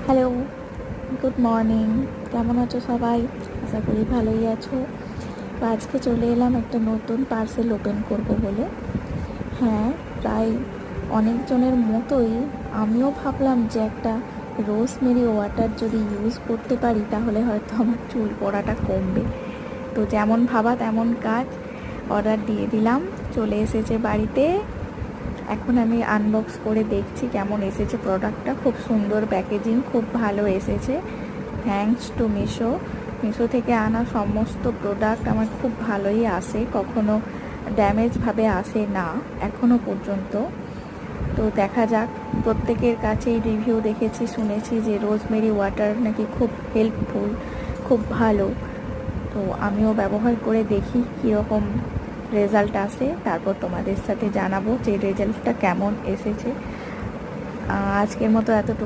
Hello, good morning. কেমন আছো সবাই? আশা করি ভালোই আছো। তো আজকে চলে এলাম একটা নতুন পার্সেল ওপেন করব বলে। হ্যাঁ, প্রায় অনেকজনের মতোই আমিও ভাবলাম যে একটা রোজমেরি ওয়াটার যদি ইউজ করতে পারি তাহলে হয়তো আমার চুল পড়াটা কমবে। তো যেমন ভাবা তেমন কাজ, অর্ডার দিয়ে দিলাম, চলে এসেছে বাড়িতে। এখন আমি আনবক্স করে দেখছি কেমন এসেছে প্রোডাক্টটা। খুব সুন্দর প্যাকেজিং, খুব ভালো এসেছে। Thanks to Meesho. মিশো থেকে আনা সমস্ত প্রোডাক্ট আমার খুব ভালোই আসে, কখনো ড্যামেজভাবে আসে না এখনও পর্যন্ত। তো দেখা যাক, প্রত্যেকের কাছেই রিভিউ দেখেছি, শুনেছি যে রোজমেরি ওয়াটার নাকি খুব হেল্পফুল, খুব ভালো। তো আমিও ব্যবহার করে দেখি কীরকম রেজাল্ট আসে, তারপর তোমাদের সাথে জানাবো যে রেজাল্টটা কেমন এসেছে। আজকের মতো এতটুকু।